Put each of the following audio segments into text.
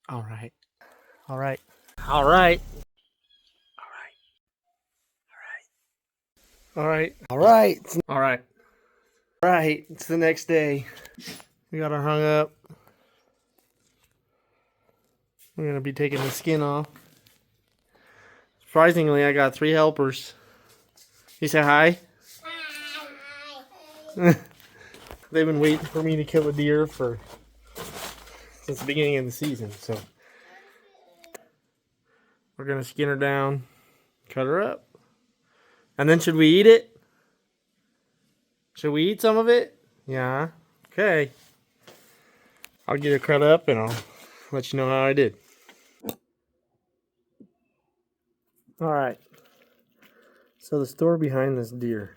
All right. All right. All right. All right. All right. All right. All right. It's the next day. We got her hung up. We're going to be taking the skin off. Surprisingly, I got 3 helpers. You say hi? Hi. They've been waiting for me to kill a deer since the beginning of the season. So we're going to skin her down, cut her up. And then should we eat it? Should we eat some of it? Yeah. Okay. I'll get her cut up and I'll let you know how I did. Alright. So the story behind this deer.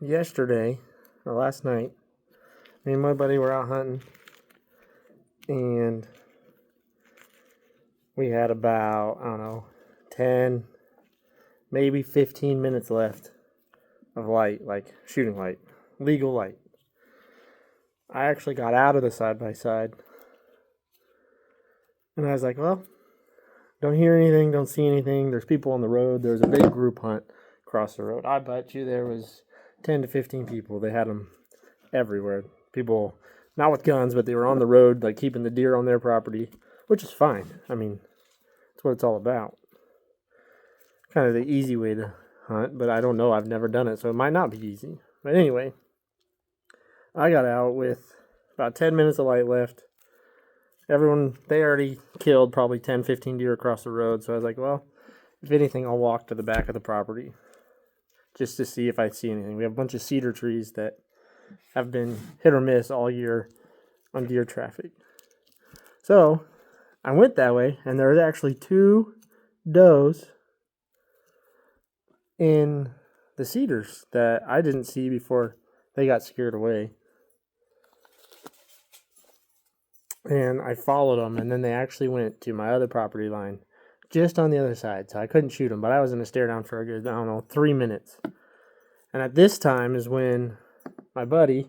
Yesterday, or last night, me and my buddy were out hunting. And we had about, I don't know, 10, maybe 15 minutes left of light, like shooting light, legal light. I actually got out of the side-by-side. And I was like, well, don't hear anything, don't see anything. There's people on the road. There's a big group hunt across the road. I bet you there was 10 to 15 people. They had them everywhere. People, not with guns, but they were on the road, like keeping the deer on their property, which is fine. I mean, that's what it's all about. Kind of the easy way to hunt, but I don't know. I've never done it, so it might not be easy. But anyway, I got out with about 10 minutes of light left. Everyone, they already killed probably 10, 15 deer across the road. So I was like, well, if anything, I'll walk to the back of the property just to see if I see anything. We have a bunch of cedar trees that have been hit or miss all year on deer traffic. So I went that way, and there was actually 2 does in the cedars that I didn't see before they got scared away. And I followed them, and then they actually went to my other property line just on the other side. So I couldn't shoot them, but I was in a stare down for a good, I don't know, 3 minutes. And at this time is when my buddy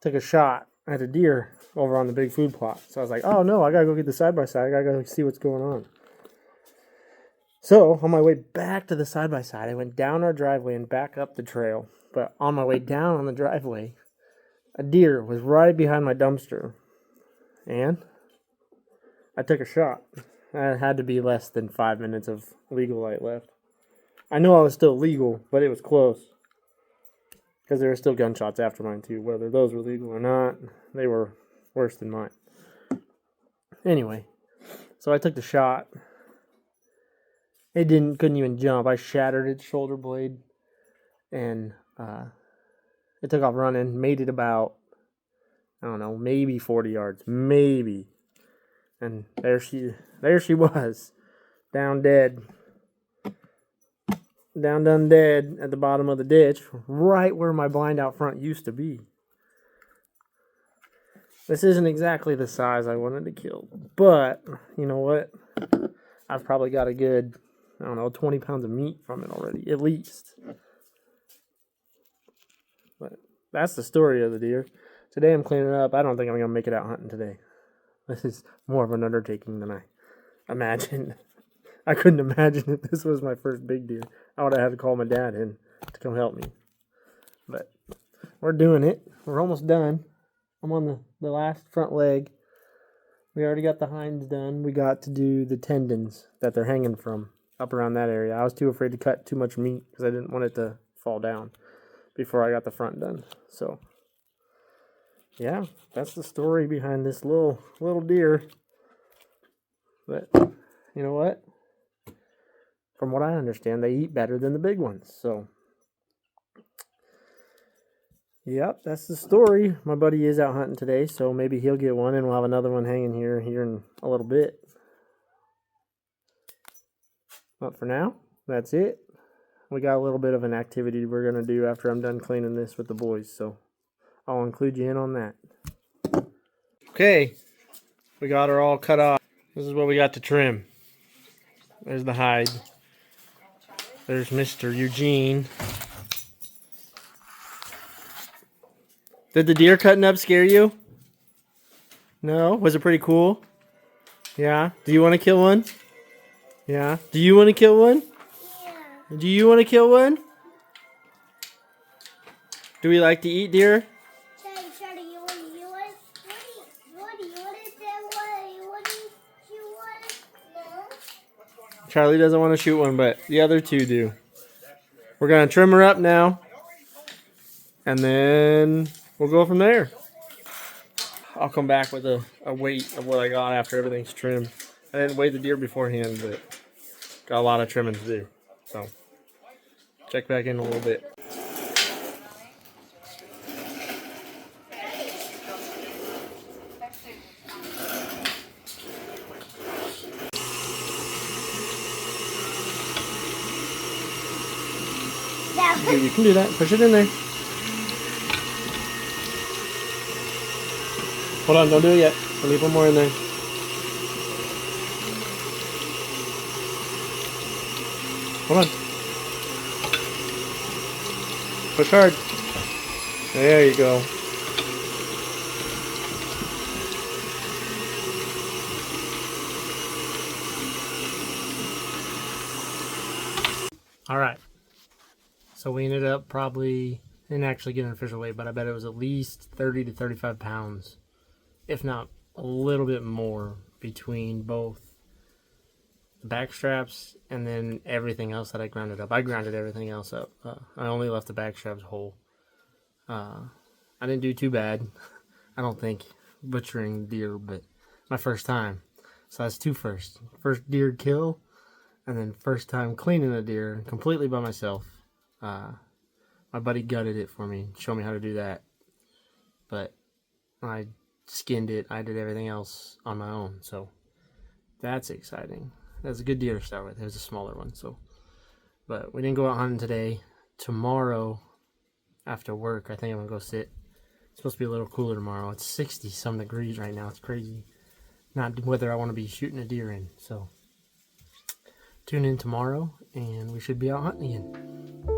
took a shot at a deer over on the big food plot. So I was like, oh no, I gotta go get the side-by-side. I gotta go see what's going on. So on my way back to the side-by-side, I went down our driveway and back up the trail. But on my way down on the driveway, a deer was right behind my dumpster. And I took a shot. It had to be less than 5 minutes of legal light left. I know I was still legal, but it was close. Because there were still gunshots after mine too. Whether those were legal or not, they were worse than mine. Anyway, so I took the shot. It couldn't even jump. I shattered its shoulder blade. And it took off running. Made it about, I don't know, maybe 40 yards. Maybe. And there she was. Down dead. Done dead at the bottom of the ditch. Right where my blind out front used to be. This isn't exactly the size I wanted to kill. But, you know what? I've probably got a good, I don't know, 20 pounds of meat from it already. At least. But that's the story of the deer. Today I'm cleaning up. I don't think I'm going to make it out hunting today. This is more of an undertaking than I imagined. I couldn't imagine if this was my first big deer. I would have had to call my dad in to come help me. But we're doing it. We're almost done. I'm on the last front leg. We already got the hinds done. We got to do the tendons that they're hanging from up around that area. I was too afraid to cut too much meat because I didn't want it to fall down before I got the front done. So yeah, that's the story behind this little deer. But you know what? From what I understand, they eat better than the big ones. So yep, that's the story. My buddy is out hunting today, so maybe he'll get one and we'll have another one hanging here in a little bit. But for now, that's it. We got a little bit of an activity we're going to do after I'm done cleaning this with the boys, so I'll include you in on that. Okay, we got her all cut off. This is what we got to trim. There's the hide. There's Mr. Eugene. Did the deer cutting up scare you? No? Was it pretty cool? Yeah? Do you want to kill one? Yeah? Do you want to kill one? Yeah. Do you want to kill one? Do we like to eat deer? Charlie, you want to shoot one? No? Charlie doesn't want to shoot one, but the other two do. We're going to trim her up now. And then we'll go from there. I'll come back with a weight of what I got after everything's trimmed. I didn't weigh the deer beforehand, but got a lot of trimming to do. So, check back in a little bit. No. You can do that. Push it in there. Hold on, don't do it yet. I'll leave one more in there. Hold on. Push hard. There you go. All right. So we ended up probably, didn't actually get an official weight, but I bet it was at least 30 to 35 pounds, if not a little bit more, between both the back straps and then everything else that I grounded up. I grounded everything else up. I only left the back straps whole. I didn't do too bad, I don't think, butchering deer, but my first time. So that's two firsts. First deer kill, and then first time cleaning a deer completely by myself. My buddy gutted it for me, showed me how to do that. But I skinned it, I did everything else on my own, so that's exciting. That's a good deer to start with. It was a smaller one, so. But we didn't go out hunting today. Tomorrow, after work, I think I'm gonna go sit. It's supposed to be a little cooler tomorrow. It's 60 some degrees right now. It's crazy. Not weather I want to be shooting a deer in. So tune in tomorrow, and we should be out hunting again.